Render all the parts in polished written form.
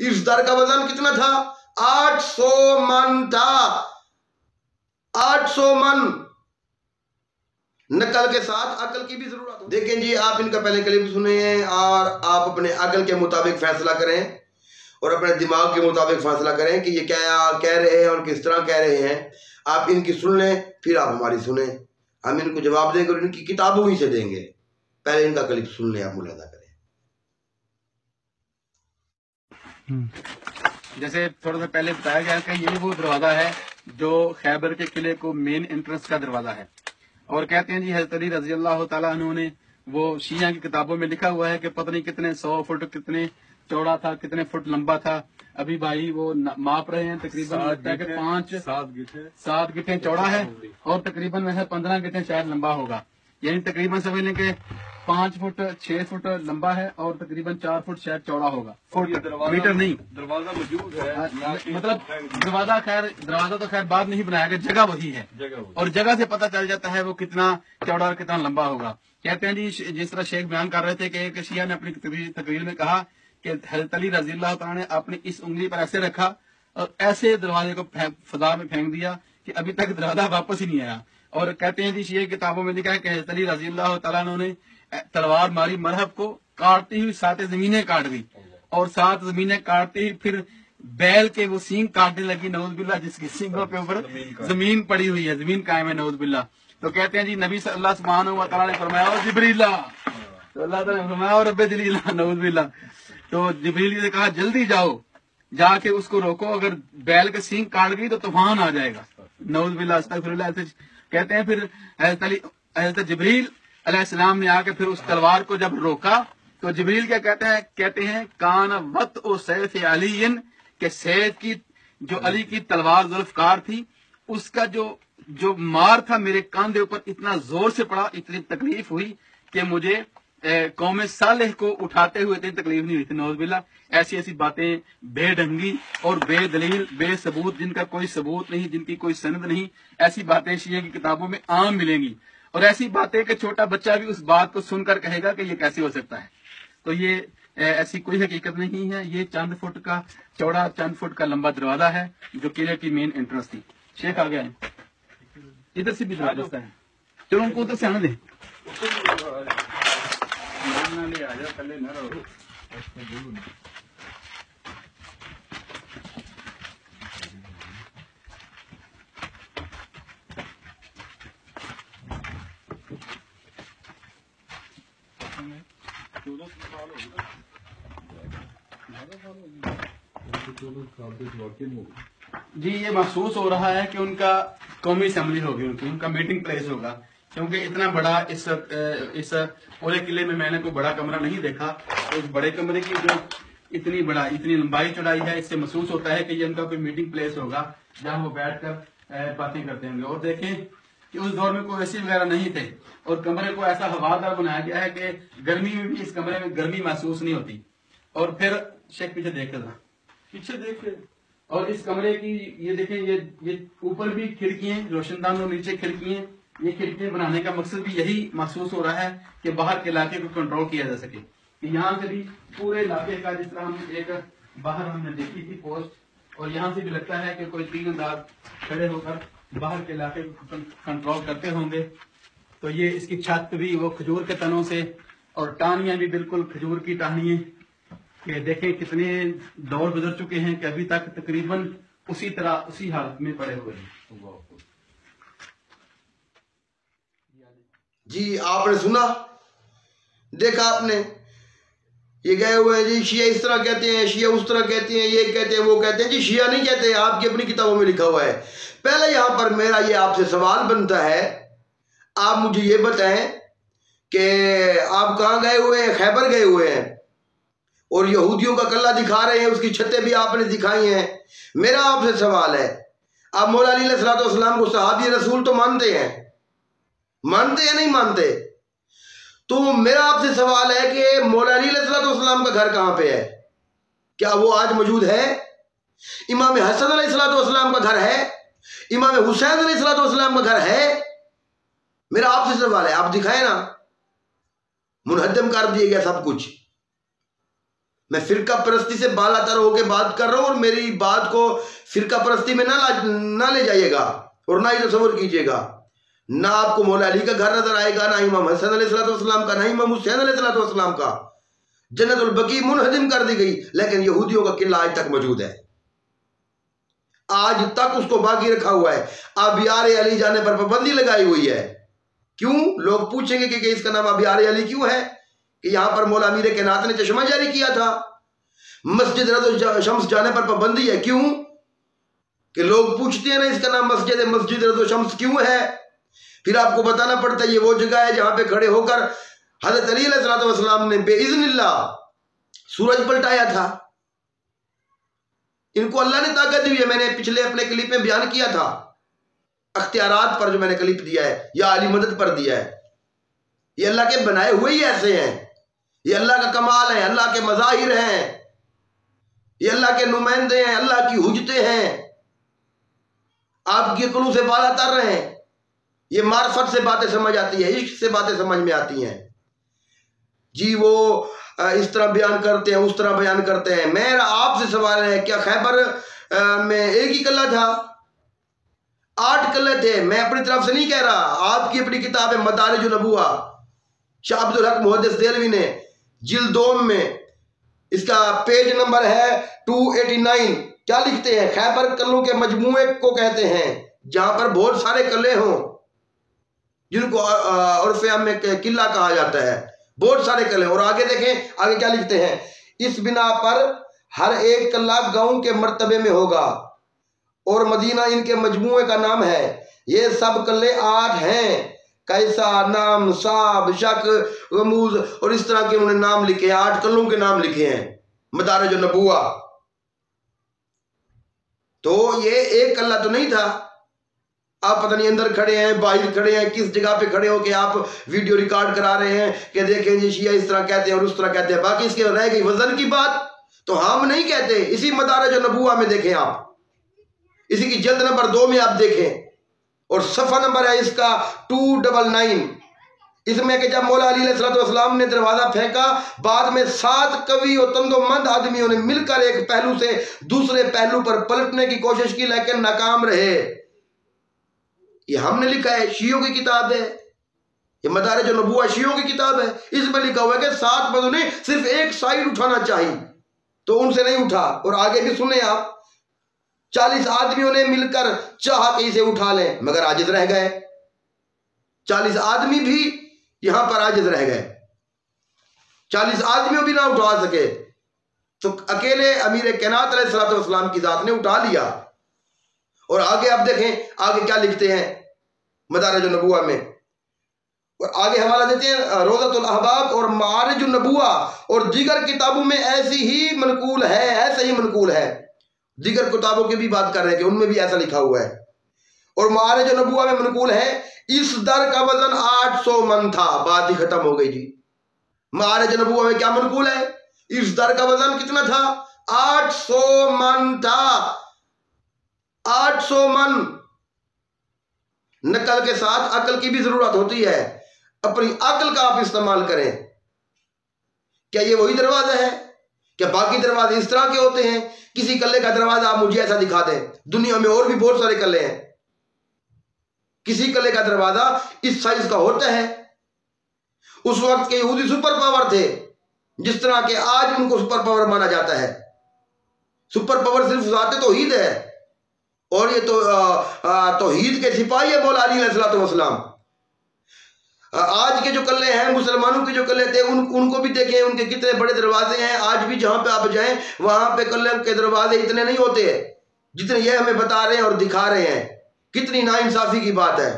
اس در کا وزن کتنا تھا؟ 800 من تھا، 800 من۔ نقل کے ساتھ عقل کی بھی ضرورت ہے۔ دیکھیں جی، آپ ان کا پہلے کلپ سنیں اور آپ اپنے عقل کے مطابق فیصلہ کریں اور اپنے دماغ کے مطابق فیصلہ کریں کہ یہ کیا کہہ رہے ہیں اور کس طرح کہہ رہے ہیں۔ آپ ان کی سن لیں، پھر آپ ہماری سنیں، ہم ان کو جواب دیں گے اور ان کی کتابوں ہی سے دیں گے۔ پہلے ان کا کلپ سن لیں، آپ ملاحظہ کریں۔ جیسے تھوڑا سا پہلے بتایا گیا کہ یہ وہ دروازہ ہے جو خیبر کے قلعے کو مین انٹرنس کا دروازہ ہے، اور کہتے ہیں جی حضرت علی رضی اللہ تعالیٰ عنہ نے وہ شیعہ کی کتابوں میں لکھا ہوا ہے کہ پتہ نہیں کتنے 100 فٹ کتنے چوڑا تھا، کتنے فٹ لمبا تھا۔ ابھی بھائی وہ ماپ رہے ہیں، تقریباً 7 گٹھیں چوڑا ہے اور تقریباً 15 گٹھیں شاید لمبا ہوگا، یعنی تقریباً سمجھ لیں کہ 5 فٹ 6 فٹ لمبا ہے اور تقریباً 4 فٹ شاید چوڑا ہوگا، میٹر نہیں۔ دروازہ موجود ہے، مطلب دروازہ تو خیر بعد نہیں بنایا گیا، جگہ وہی ہے، اور جگہ سے پتہ چل جاتا ہے وہ کتنا چوڑا اور کتنا لمبا ہوگا۔ کہتے ہیں جی جس طرح شیخ بیان کر رہے تھے کہ ایک شیعہ نے اپنی تقریر میں کہا کہ حضرت علی رضی اللہ تعالیٰ نے اپنی اس انگلی پر ایسے رکھا اور ایسے دروازے کو فضا میں پھینک دیا کہ ابھی تک دروازہ واپس ہی نہیں آیا۔ اور کہتے ہیں جی شیعہ کتابوں میں لکھا ہے کہ حضرت علی رضی اللہ تعالیٰ نے تلوار ماری مرحب کو، کاٹتی ہوئی 7 زمینیں کاٹ گئی، اور 7 زمینیں کاٹتی ہوئی پھر بیل کے وہ سینگ کاٹنے لگی، نعوذ باللہ، جس کی سینگوں کے اوپر زمین پڑی ہوئی ہے، زمین قائم ہے، نعوذ باللہ۔ تو کہتے ہیں جی نبی صلی اللہ سبحانہ و تعالیٰ نے فرمایا اور جبریل، تو اللہ تعالیٰ نے فرمایا اور رب جلیل، نعوذ باللہ۔ تو جبریل نے کہا جلدی جاؤ، جا کے اس کو روکو، اگر بیل کے سینگ کاٹ گئی تو طوفان آ جائے گا، نعوذ باللہ، استغفر اللہ۔ کہتے ہیں پھر حضرت جبریل علیہ السلام نے آ کے پھر اس تلوار کو جب روکا تو جبریل کیا کہتے ہیں کان وط او سیف علی، کہ سیف کی جو علی کی تلوار ذوالفقار تھی، اس کا جو مار تھا میرے کاندھے اوپر اتنا زور سے پڑا، اتنی تکلیف ہوئی کہ مجھے قوم صالح کو اٹھاتے ہوئے اتنی تکلیف نہیں ہوئی تھی، نعوذ باللہ۔ ایسی ایسی باتیں بے ڈھنگی اور بے دلیل، بے ثبوت، جن کا کوئی ثبوت نہیں، جن کی کوئی سند نہیں، ایسی باتیں شیعہ کی کتابوں میں عام ملیں گی، اور ایسی باتیں کہ چھوٹا بچہ بھی اس بات کو سن کر کہے گا کہ یہ کیسے ہو سکتا ہے۔ تو یہ ایسی کوئی حقیقت نہیں ہے، یہ چند فٹ کا چوڑا، چند فٹ کا لمبا دروازہ ہے جو قلعے کی مین انٹرنس تھی۔ شیخ آ گیا ہے، ادھر سے بھی دروازہ ہے، چلو ان کو ادھر سے آنے دیں۔ جی یہ محسوس ہو رہا ہے کہ ان کا قومی اسمبلی ہوگی، ان کا میٹنگ پلیس ہوگا، کیونکہ اتنا بڑا اس پورے قلعے میں میں نے کوئی بڑا کمرہ نہیں دیکھا۔ اس بڑے کمرے کی جو اتنی لمبائی چوڑائی ہے، اس سے محسوس ہوتا ہے کہ یہ ان کا کوئی میٹنگ پلیس ہوگا جہاں وہ بیٹھ کر باتیں کرتے ہوں گے۔ اور دیکھیں کہ اس دور میں کوئی اے سی وغیرہ نہیں تھے، اور کمرے کو ایسا ہوادار بنایا گیا ہے کہ گرمی میں بھی اس کمرے میں گرمی محسوس نہیں ہوتی۔ اور پھر شیخ پیچھے دیکھ کر پیچھے دیکھے، اور اس کمرے کی یہ دیکھیں، یہ اوپر بھی کھڑکیاں روشن دان اور نیچے کھڑکیاں، یہ کھڑکیاں بنانے کا مقصد بھی یہی محسوس ہو رہا ہے کہ باہر کے علاقے کو کنٹرول کیا جا سکے، کہ یہاں سے بھی پورے علاقے کا، جس طرح ہم ایک باہر ہم نے دیکھی تھی پوسٹ، اور یہاں سے بھی لگتا ہے کہ کوئی 3 انداز کھڑے ہو کر باہر کے علاقے کو کنٹرول کرتے ہوں گے۔ تو یہ اس کی چھت بھی وہ کھجور کے تنوں سے، اور ٹہنیاں بھی بالکل کھجور کی ٹہنیاں، کہ دیکھیں کتنے دور گزر چکے ہیں کہ ابھی تک تقریباً اسی طرح اسی حالت میں پڑے ہوئے ہیں۔ جی آپ نے سنا، دیکھا آپ نے، یہ گئے ہوئے ہیں جی شیعہ اس طرح کہتے ہیں، شیعہ اس طرح کہتے ہیں، یہ کہتے ہیں، وہ کہتے ہیں۔ جی شیعہ نہیں کہتے، آپ کی اپنی کتابوں میں لکھا ہوا ہے۔ پہلے یہاں پر میرا یہ آپ سے سوال بنتا ہے، آپ مجھے یہ بتائیں کہ آپ کہاں گئے ہوئے ہیں؟ خیبر گئے ہوئے ہیں، اور یہودیوں کا قلعہ دکھا رہے ہیں، اس کی چھتیں بھی آپ نے دکھائی ہیں۔ میرا آپ سے سوال ہے، آپ مولا علی علیہ السلام کو صحابی رسول تو مانتے ہیں، مانتے یا نہیں مانتے؟ تو میرا آپ سے سوال ہے کہ مولا علی علیہ السلام کا گھر کہاں پہ ہے؟ کیا وہ آج موجود ہے؟ امام حسن علیہ السلام کا گھر ہے؟ امام حسین علیہ السلام کا گھر ہے؟ میرا آپ سے سوال ہے، آپ دکھائیں نا، منہدم کر دیے گیا سب کچھ، मैं फिरका परस्ती से बालातर होकर बात कर रहा हूं, और मेरी बात को फिरका परस्ती में ना ले जाइएगा और ना ही तस्वर कीजिएगा। ना आपको मौला अली का घर नजर आएगा, ना इमाम हसन अलैहिस्सलाम का, ना इमाम हुसैन अलैहिस्सलाम का। जन्नतुल बकी मुनहदिम कर दी गई, लेकिन यहूदियों का किला आज तक मौजूद है, आज तक उसको बाकी रखा हुआ है। अबियार अली जाने पर पाबंदी लगाई हुई है। क्यों? लोग पूछेंगे कि इसका नाम अबियार अली क्यों है, कि यहां पर मौला अमीर कायनात ने चश्मा जारी किया था। मस्जिद रज़ो शम्स जाने पर पाबंदी है। क्यों? कि लोग पूछते हैं ना, इसका नाम मस्जिद रज़ो शम्स क्यों है। फिर आपको बताना पड़ता है ये वो जगह है जहां पे खड़े होकर हज़रत अली अलैहिस्सलाम ने बेइज़्निल्लाह सूरज पलटाया था। इनको अल्लाह ने ताकत दी हुई है। मैंने पिछले अपने क्लिप में बयान किया था, अख्तियारात पर जो मैंने क्लिप दिया है या अली मदद पर दिया है, ये अल्लाह के बनाए हुए ही ऐसे हैं। ये अल्लाह का कमाल है, अल्लाह के मज़ाहिर हैं, ये अल्लाह के नुमाइंदे हैं, अल्लाह की हुज्जतें हैं। आपकी अक्लों से बात कर रहे हैं, ये मार्फत से बातें समझ आती है, इश्क से बातें समझ में आती हैं जी। वो इस तरह बयान करते हैं, उस तरह बयान करते हैं। मेरा आपसे सवाल है, क्या खैबर में एक ही कल्ला था? 8 कल्ले थे। मैं अपनी तरफ से नहीं कह रहा, आपकी अपनी किताब है मदारिजुन नबुवा, शाह अब्दुल हक मुहद्दिस देलवी ने जिल्द 2 में, इसका पेज नंबर है 289। क्या लिखते हैं? खैबर कल्लों के मजमूए को कहते हैं जहां पर बहुत सारे कल्ले हों, जिनको उर्फ़े आम में किला कहा जाता है। बहुत सारे कल्ले। और आगे देखें, आगे क्या लिखते हैं? इस बिना पर हर एक कल्ला गांव के मर्तबे में होगा और मदीना इनके मजमूए का नाम है। ये सब कल्ले 8 हैं। कैसा, नाम, साब, शक, गमूज और इस तरह के उन्होंने नाम लिखे हैं। 8 कल्लों के नाम लिखे हैं मदारिजुन नबुवा। तो ये एक कल्ला तो नहीं था। आप पता नहीं अंदर खड़े हैं, बाहर खड़े हैं, किस जगह पे खड़े हो के आप वीडियो रिकॉर्ड करा रहे हैं कि देखें जी शिया इस तरह कहते हैं और उस तरह कहते हैं। बाकी इसके रह गई वजन की बात, तो हम नहीं कहते। इसी मदारिजुन नबुवा में देखें आप, इसी की जल्द नंबर 2 में आप देखें, और सफ़ा नंबर है इसका 299। इसमें कि जब मौला अली अलैहिस्सलाम ने दरवाजा फेंका, बाद में 7 कवि और तंदोमंद आदमियों ने मिलकर एक पहलू से दूसरे पहलू पर पलटने की कोशिश की, लेकिन नाकाम रहे। ये हमने लिखा है, शियों की किताब है, ये मदारिजुन नबुवा शियों की किताब है। इसमें लिखा हुआ है कि 7 बंदों ने सिर्फ एक साइड उठाना चाहिए, तो उनसे नहीं उठा। और आगे भी सुने आप, 40 आदमियों ने मिलकर चाहा कि इसे उठा लें, मगर आजिज रह गए। 40 आदमी भी यहां पर आजिज रह गए। 40 आदमियों भी ना उठा सके, तो अकेले अमीर कायनात अलैहिस्सलाम की जात ने उठा लिया। और आगे आप देखें, आगे क्या लिखते हैं मदारिजुन नबुवा में, और आगे हवाला देते हैं रोज़तुल अहबाब और मारिजुन नबुवा, और दीगर किताबों में ऐसी ही मनकूल है, ऐसे ही मनकूल है। दीगर किताबों की भी बात कर रहे थे, उनमें भी ऐसा लिखा हुआ है। और मारिजुन नबुवा में मनकूल है, इस दर का वजन 800 मन था। बात ही खत्म हो गई जी। मारिजुन नबुवा में क्या मनकूल है? इस दर का वजन कितना था? 800 मन था। 800 मन। नकल के साथ अकल की भी जरूरत होती है, अपनी अकल का आप इस्तेमाल करें। क्या ये वही दरवाजा है? क्या बाकी दरवाजे इस तरह के होते हैं? किसी कल्ले का दरवाजा आप मुझे ऐसा दिखा दें। दुनिया में और भी बहुत सारे कल्ले हैं, किसी कल्ले का दरवाजा इस साइज का होता है। उस वक्त के यहूदी सुपर पावर थे, जिस तरह के आज उनको सुपर पावर माना जाता है। सुपर पावर सिर्फ ज़ाते तौहीद है, और ये तो तौहीद के सिपाही है मौला अली अलैहिस्सलाम। आज के जो कल्ले हैं, मुसलमानों के जो कल्ले थे, उनको भी देखें, उनके कितने बड़े दरवाजे हैं। आज भी जहां पे आप जाएं, वहां पे कल्ले के दरवाजे इतने नहीं होते जितने ये हमें बता रहे हैं और दिखा रहे हैं। कितनी नाइंसाफी की बात है।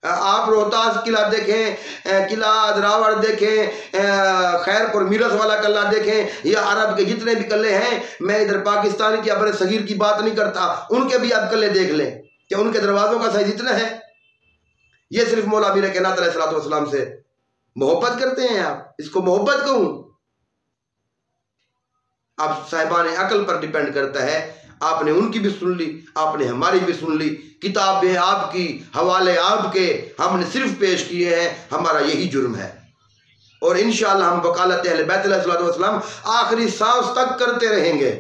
आप रोहतास किला देखें, किला अदरावर देखें, खैरपुर मिरस वाला कल्ला देखें, या अरब के जितने भी कल्ले हैं। मैं इधर पाकिस्तान की अबर सगीर की बात नहीं करता, उनके भी आप कल्ले देख लें कि उनके दरवाजों का साइज इतना है। ये सिर्फ मौला अमीर कायनात अलैहिस्सलाम से मोहब्बत करते हैं आप, इसको मोहब्बत कहूं? आप साहिबान अकल पर डिपेंड करता है। आपने उनकी भी सुन ली, आपने हमारी भी सुन ली। किताबें आपकी, हवाले आपके, हमने सिर्फ पेश किए हैं। हमारा यही जुर्म है। اور انشاءاللہ ہم وکالت اہل بیت علیہ السلام آخری سانس تک کرتے رہیں گے.